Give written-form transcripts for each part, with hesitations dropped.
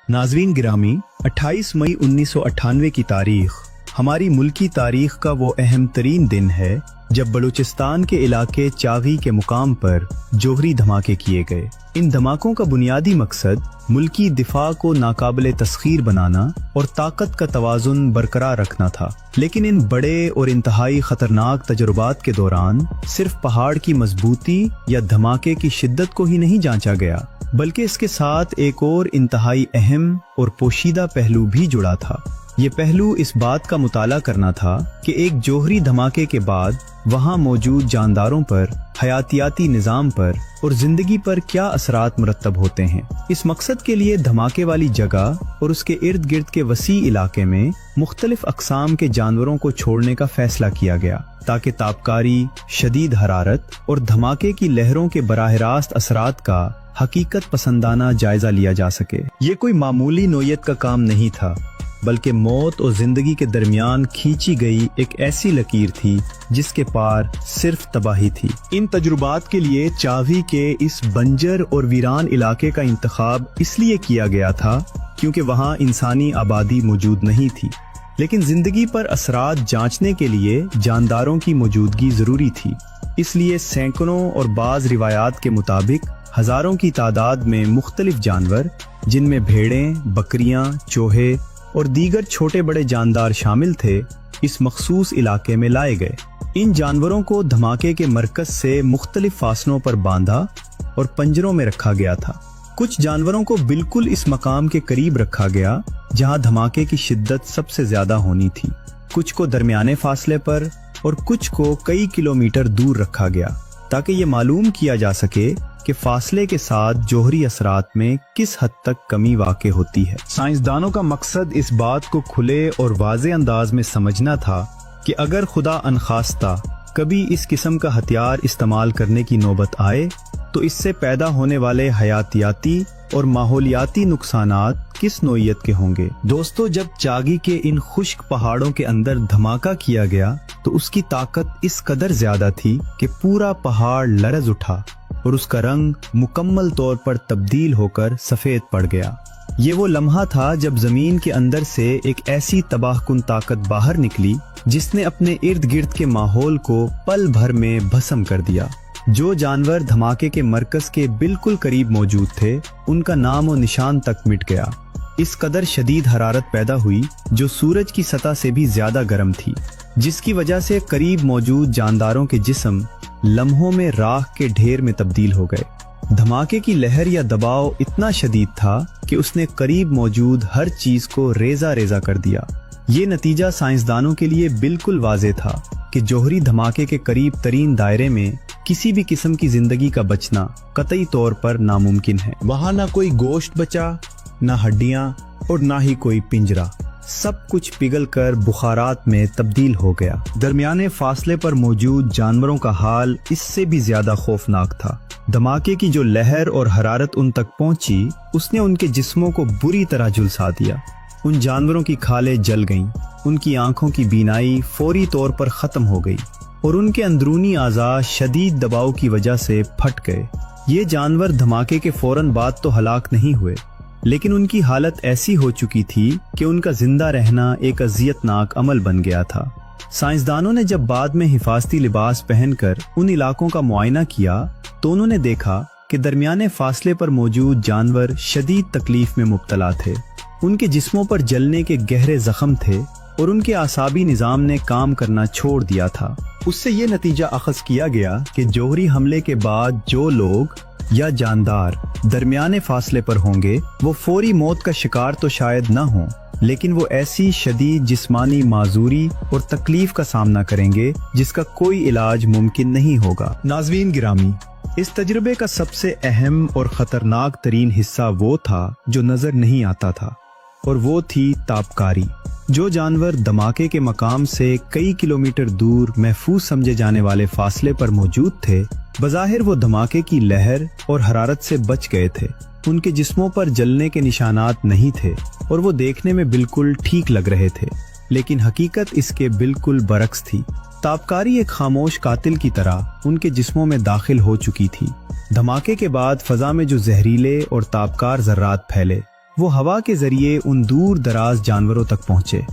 नाज़रीन गिरामी, 28 मई 1998 की तारीख हमारी मुल्की तारीख का वो अहम तरीन दिन है जब बलूचिस्तान के इलाके चागी के मुकाम पर जौहरी धमाके किए गए। इन धमाकों का बुनियादी मकसद मुल्की दिफा को नाकाबिले तस्खीर बनाना और ताकत का तवाज़ुन बरकरार रखना था। लेकिन इन बड़े और इंतहाई खतरनाक तजुर्बात के दौरान सिर्फ पहाड़ की मजबूती या धमाके की शिद्दत को ही नहीं जांचा गया, बल्कि इसके साथ एक और इंतहाई अहम और पोशीदा पहलू भी जुड़ा था। ये पहलू इस बात का मुताला करना था कि एक जौहरी धमाके के बाद वहाँ मौजूद जानदारों पर, हयातियाती निज़ाम पर और जिंदगी पर क्या असरात मुरत्तब होते हैं। इस मकसद के लिए धमाके वाली जगह और उसके इर्द गिर्द के वसी इलाके में मुख्तलिफ अक़साम के जानवरों को छोड़ने का फैसला किया गया ताकि तापकारी, शदीद हरारत और धमाके की लहरों के बराह रास्त असरात का हकीकत पसंदाना जायजा लिया जा सके। ये कोई मामूली नोयत का काम नहीं था, बल्कि मौत और जिंदगी के दरमियान खींची गई एक ऐसी लकीर थी जिसके पार सिर्फ तबाही थी। इन तजुर्बात के लिए चावी के इस बंजर और वीरान इलाके का इंतखाब इसलिए किया गया था क्योंकि वहाँ इंसानी आबादी मौजूद नहीं थी, लेकिन जिंदगी पर असरात जांचने के लिए जानदारों की मौजूदगी जरूरी थी। इसलिए सैकड़ों और बाज रिवायात के मुताबिक हजारों की तादाद में मुख्तलिफ जानवर, जिनमें भेड़ें, बकरियां, चूहे और दीगर छोटे बड़े जानदार शामिल थे, इस मखसूस इलाके में लाए गए। इन जानवरों को धमाके के मरकज से मुख्तलिफ फासलों पर बांधा और पंजरों में रखा गया था। कुछ जानवरों को बिल्कुल इस मकाम के करीब रखा गया जहां धमाके की शिद्दत सबसे ज्यादा होनी थी, कुछ को दरमियाने फासले पर और कुछ को कई किलोमीटर दूर रखा गया ताकि ये मालूम किया जा सके कि फासले के साथ जौहरी असरात में किस हद तक कमी वाक़े होती है। साइंसदानों का मकसद इस बात को खुले और वाज़े अंदाज में समझना था कि अगर खुदा अनखास्ता कभी इस किस्म का हथियार इस्तेमाल करने की नौबत आए तो इससे पैदा होने वाले हयातियाती और माहौलियाती नुकसानात किस नौइयत के होंगे। दोस्तों, जब चागी के इन खुश्क पहाड़ों के अंदर धमाका किया गया तो उसकी ताकत इस कदर ज्यादा थी कि पूरा पहाड़ लरज उठा और उसका रंग मुकम्मल तौर पर तब्दील होकर सफेद पड़ गया। ये वो लम्हा था जब जमीन के अंदर से एक ऐसी तबाहकुन ताकत बाहर निकली जिसने अपने इर्द गिर्द के माहौल को पल भर में भस्म कर दिया। जो जानवर धमाके के मरकज के बिल्कुल करीब मौजूद थे, उनका नाम और निशान तक मिट गया। इस कदर शदीद हरारत पैदा हुई जो सूरज की सतह से भी ज्यादा गर्म थी, जिसकी वजह से करीब मौजूद जानदारों के जिस्म लम्हों में राख के ढेर में तब्दील हो गए। धमाके की लहर या दबाव इतना शदीद था कि उसने करीब मौजूद हर चीज को रेजा रेजा कर दिया। ये नतीजा साइंसदानों के लिए बिल्कुल वाज़े था कि जौहरी धमाके के करीब तरीन दायरे में किसी भी किस्म की जिंदगी का बचना कतई तौर पर नामुमकिन है। वहाँ ना कोई गोश्त बचा, ना हड्डियां और ना ही कोई पिंजरा। सब कुछ पिघल कर बुखारात में तब्दील हो गया। दरमियाने फासले पर मौजूद जानवरों का हाल इससे भी ज्यादा खौफनाक था। धमाके की जो लहर और हरारत उन तक पहुंची, उसने उनके जिस्मों को बुरी तरह झुलसा दिया। उन जानवरों की खालें जल गईं, उनकी आंखों की बीनाई फौरी तौर पर खत्म हो गई और उनके अंदरूनी आज़ा शदीद दबाव की वजह से फट गए। ये जानवर धमाके के फौरन बाद तो हलाक नहीं हुए, लेकिन उनकी हालत ऐसी हो चुकी थी कि उनका जिंदा रहना एक अजियतनाक अमल बन गया था। साइंसदानों ने जब बाद में हिफाजती लिबास पहनकर उन इलाकों का मुआयना किया तो उन्होंने देखा कि दरमियाने फासले पर मौजूद जानवर शदीद तकलीफ में मुब्तला थे। उनके जिस्मों पर जलने के गहरे जख्म थे और उनके आसाबी निज़ाम ने काम करना छोड़ दिया था। उससे ये नतीजा अखज़ किया गया कि जौहरी हमले के बाद जो लोग या जानदार दरमियाने फासले पर होंगे वो फौरी मौत का शिकार तो शायद न हों, लेकिन वो ऐसी शदीद जिस्मानी माजूरी और तकलीफ का सामना करेंगे जिसका कोई इलाज मुमकिन नहीं होगा। नाज़रीन गिरामी, इस तजुर्बे का सबसे अहम और ख़तरनाक तरीन हिस्सा वो था जो नज़र नहीं आता था, और वो थी तापकारी। जो जानवर धमाके के मकाम से कई किलोमीटर दूर महफूज समझे जाने वाले फासले पर मौजूद थे, बज़ाहिर वो धमाके की लहर और हरारत से बच गए थे। उनके जिस्मों पर जलने के निशानात नहीं थे और वो देखने में बिल्कुल ठीक लग रहे थे, लेकिन हकीकत इसके बिल्कुल बरक्स थी। तापकारी एक खामोश कातिल की तरह उनके जिस्मों में दाखिल हो चुकी थी। धमाके के बाद फजा में जो जहरीले और तापकार जर्रात फैले, वो हवा के जरिए उन दूर दराज जानवरों तक पहुंचे।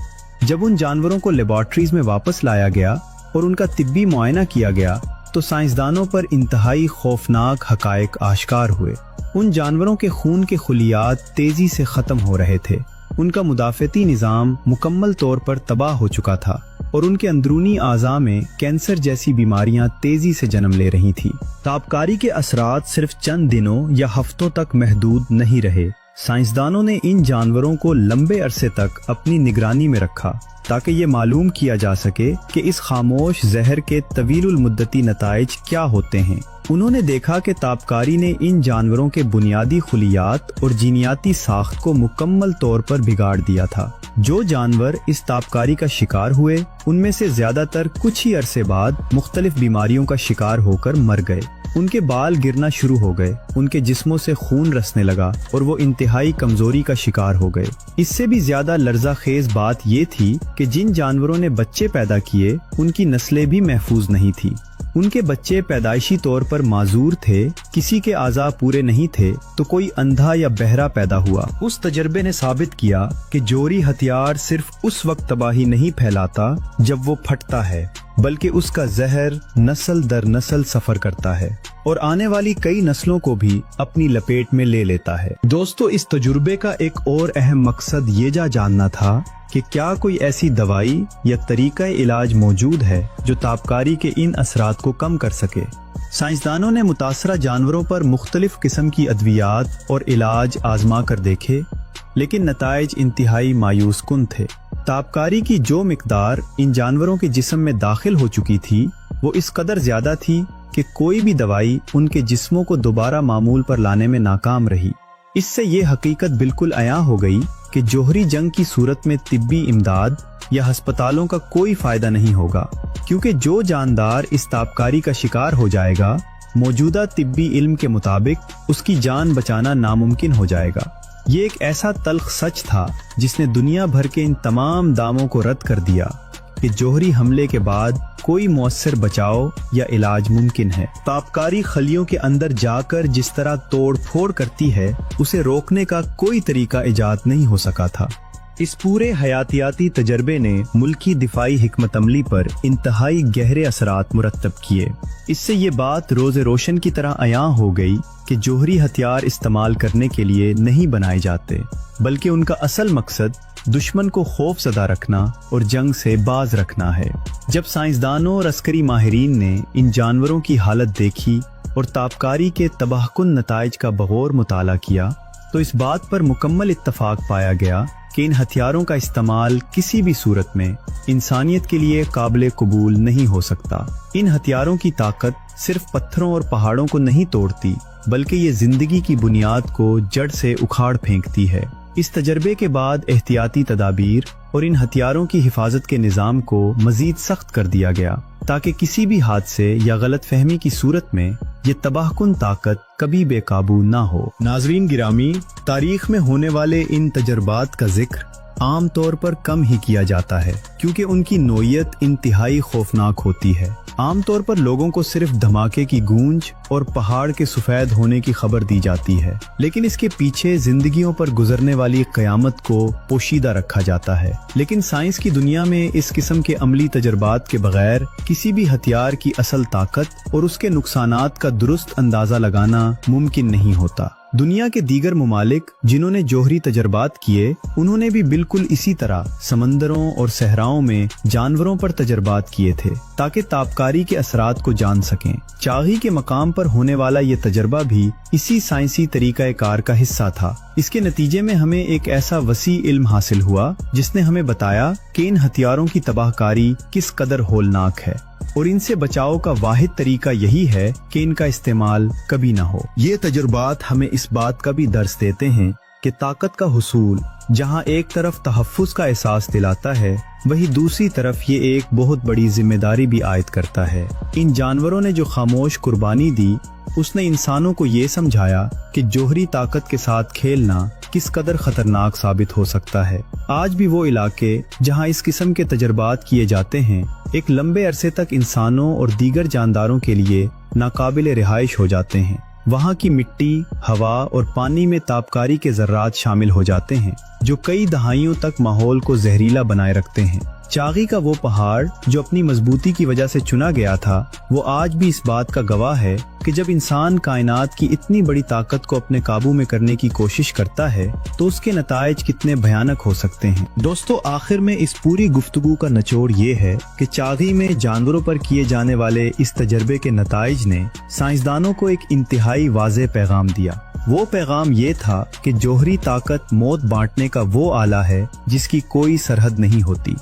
जब उन जानवरों को लेबॉर्ट्रीज में वापस लाया गया और उनका तिब्बी मुआयना किया गया तो साइंसदानों पर इंतहाई खौफनाक हकायक आश्कार हुए। उन जानवरों के खून के खुलियात तेजी से खत्म हो रहे थे, उनका मुदाफ़ती निज़ाम मुकम्मल तौर पर तबाह हो चुका था और उनके अंदरूनी आज़ा में कैंसर जैसी बीमारियां तेजी से जन्म ले रही थी। ताबकारी के असरात सिर्फ चंद दिनों या हफ्तों तक महदूद नहीं रहे। साइंसदानों ने इन जानवरों को लंबे अरसे तक अपनी निगरानी में रखा ताकि ये मालूम किया जा सके कि इस खामोश जहर के तवीलुल मुद्दती नताइज क्या होते हैं। उन्होंने देखा कि ताबकारी ने इन जानवरों के बुनियादी खुलियात और जीनियाती साख्त को मुकम्मल तौर पर बिगाड़ दिया था। जो जानवर इस ताबकारी का शिकार हुए उनमें से ज्यादातर कुछ ही अरसे बाद मुख्तलिफ बीमारियों का शिकार होकर मर गए। उनके बाल गिरना शुरू हो गए, उनके जिस्मों से खून रसने लगा और वो इंतहाई कमजोरी का शिकार हो गए। इससे भी ज्यादा लर्जा खेज बात ये थी कि जिन जानवरों ने बच्चे पैदा किए उनकी नस्लें भी महफूज नहीं थी। उनके बच्चे पैदाइशी तौर पर माजूर थे, किसी के आज़ा पूरे नहीं थे तो कोई अंधा या बहरा पैदा हुआ। उस तजर्बे ने साबित किया कि जोहरी हथियार सिर्फ उस वक्त तबाही नहीं फैलाता जब वो फटता है, बल्कि उसका जहर नस्ल दर नस्ल सफर करता है और आने वाली कई नस्लों को भी अपनी लपेट में ले लेता है। दोस्तों, इस तजुर्बे का एक और अहम मकसद ये जानना था कि क्या कोई ऐसी दवाई या तरीका इलाज मौजूद है जो ताबकारी के इन असरात को कम कर सके। साइंसदानों ने मुतासरा जानवरों पर मुख्तलिफ किस्म की अद्वियात और इलाज आजमा कर देखे, लेकिन नताइज इंतहाई मायूस कुन थे। ताबकारी की जो मिकदार इन जानवरों के जिस्म में दाखिल हो चुकी थी वो इस कदर ज्यादा थी कि कोई भी दवाई उनके जिस्मों को दोबारा मामूल पर लाने में नाकाम रही। इससे ये हकीकत बिल्कुल अया हो गई कि जोहरी जंग की सूरत में तिब्बी इमदाद या हस्पतालों का कोई फायदा नहीं होगा, क्योंकि जो जानदार इस ताबकारी का शिकार हो जाएगा मौजूदा तिब्बी इल्म के मुताबिक उसकी जान बचाना नामुमकिन हो जाएगा। ये एक ऐसा तल्ख सच था जिसने दुनिया भर के इन तमाम दावों को रद्द कर दिया कि जोहरी हमले के बाद कोई मौसर बचाव या इलाज मुमकिन है। ताबकारी खलियों के अंदर जाकर जिस तरह तोड़ फोड़ करती है उसे रोकने का कोई तरीका इजाद नहीं हो सका था। इस पूरे हयातियाती तजर्बे ने मुल्की दिफाई हिकमत अमली पर इंतहाई गहरे असरात मुरत्तब किए। इससे ये बात रोज़े रोशन की तरह अया हो गई कि जोहरी हथियार इस्तेमाल करने के लिए नहीं बनाए जाते, बल्कि उनका असल मकसद दुश्मन को खौफ ज़दा रखना और जंग से बाज रखना है। जब साइंसदानों और अस्करी माहिरीन ने इन जानवरों की हालत देखी और ताबकारी के तबाहकुन नताइज का बगौर मुताला किया तो इस बात पर मुकम्मल इत्तफाक पाया गया कि इन हथियारों का इस्तेमाल किसी भी सूरत में इंसानियत के लिए काबिल कबूल नहीं हो सकता। इन हथियारों की ताकत सिर्फ पत्थरों और पहाड़ों को नहीं तोड़ती, बल्कि ये जिंदगी की बुनियाद को जड़ से उखाड़ फेंकती है। इस तजर्बे के बाद एहतियाती तदाबीर और इन हथियारों की हिफाजत के निज़ाम को मजीद सख्त कर दिया गया ताकि किसी भी हादसे या गलत फहमी की सूरत में ये तबाहकुन ताकत कभी बेकाबू ना हो। नाजरीन गिरामी, तारीख में होने वाले इन तजर्बात का जिक्र आम तौर पर कम ही किया जाता है क्योंकि उनकी नोयत इंतहाई खौफनाक होती है। आम तौर पर लोगों को सिर्फ धमाके की गूंज और पहाड़ के सफेद होने की खबर दी जाती है, लेकिन इसके पीछे जिंदगियों पर गुजरने वाली कयामत को पोशीदा रखा जाता है। लेकिन साइंस की दुनिया में इस किस्म के अमली तजर्बात के बगैर किसी भी हथियार की असल ताकत और उसके नुकसानात का दुरुस्त अंदाजा लगाना मुमकिन नहीं होता। दुनिया के दीगर ममालिक जिन्होंने जोहरी तजर्बात किए उन्होंने भी बिल्कुल इसी तरह समंदरों और सहराओं में जानवरों पर तजर्बात किए थे ताकि ताबकारी के असरात को जान सकें। चागी के मकाम पर होने वाला ये तजर्बा भी इसी साइंसी तरीका कार का हिस्सा था। इसके नतीजे में हमें एक ऐसा वसी इल्म हासिल हुआ जिसने हमें बताया कि इन हथियारों की तबाहकारी किस कदर होलनाक है और इनसे बचाव का वाहिद तरीका यही है कि इनका इस्तेमाल कभी ना हो। ये तजुर्बात हमें इस बात का भी दर्स देते हैं कि ताकत का हुसूल जहाँ एक तरफ तहफ़्फ़ुज़ का एहसास दिलाता है, वही दूसरी तरफ ये एक बहुत बड़ी जिम्मेदारी भी आयद करता है। इन जानवरों ने जो खामोश कुर्बानी दी उसने इंसानों को ये समझाया कि जोहरी ताकत के साथ खेलना किस कदर खतरनाक साबित हो सकता है। आज भी वो इलाके जहाँ इस किस्म के तजर्बात किए जाते हैं एक लंबे अरसे तक इंसानों और दीगर जानदारों के लिए नाकाबिल रिहाइश हो जाते हैं। वहाँ की मिट्टी, हवा और पानी में तापकारी के ज़र्रात शामिल हो जाते हैं जो कई दहाइयों तक माहौल को जहरीला बनाए रखते हैं। चागी का वो पहाड़ जो अपनी मजबूती की वजह से चुना गया था, वो आज भी इस बात का गवाह है कि जब इंसान कायनात की इतनी बड़ी ताकत को अपने काबू में करने की कोशिश करता है तो उसके नताइज कितने भयानक हो सकते हैं। दोस्तों, आखिर में इस पूरी गुफ्तगू का निचोड़ ये है कि चागी में जानवरों पर किए जाने वाले इस तजर्बे के नताइज ने साइंसदानों को एक इंतहाई वाज़ेह पैगाम दिया। वो पैगाम ये था कि जौहरी ताकत मौत बांटने का वो आला है जिसकी कोई सरहद नहीं होती।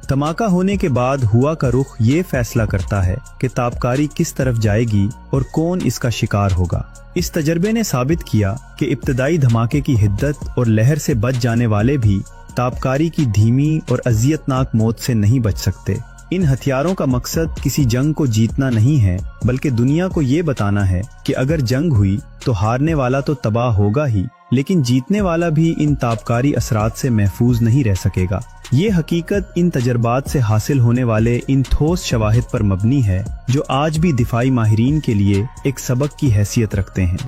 धमाका होने के बाद हुआ का रुख ये फैसला करता है कि तापकारी किस तरफ जाएगी और कौन इसका शिकार होगा। इस तजर्बे ने साबित किया कि इब्तदाई धमाके की हिद्दत और लहर से बच जाने वाले भी तापकारी की धीमी और अजियतनाक मौत से नहीं बच सकते। इन हथियारों का मकसद किसी जंग को जीतना नहीं है, बल्कि दुनिया को ये बताना है कि अगर जंग हुई तो हारने वाला तो तबाह होगा ही, लेकिन जीतने वाला भी इन तापकारी असरात से महफूज नहीं रह सकेगा। ये हकीकत इन तजर्बात से हासिल होने वाले इन ठोस शवाहिद पर मबनी है जो आज भी दिफाई माहिरीन के लिए एक सबक की हैसियत रखते हैं।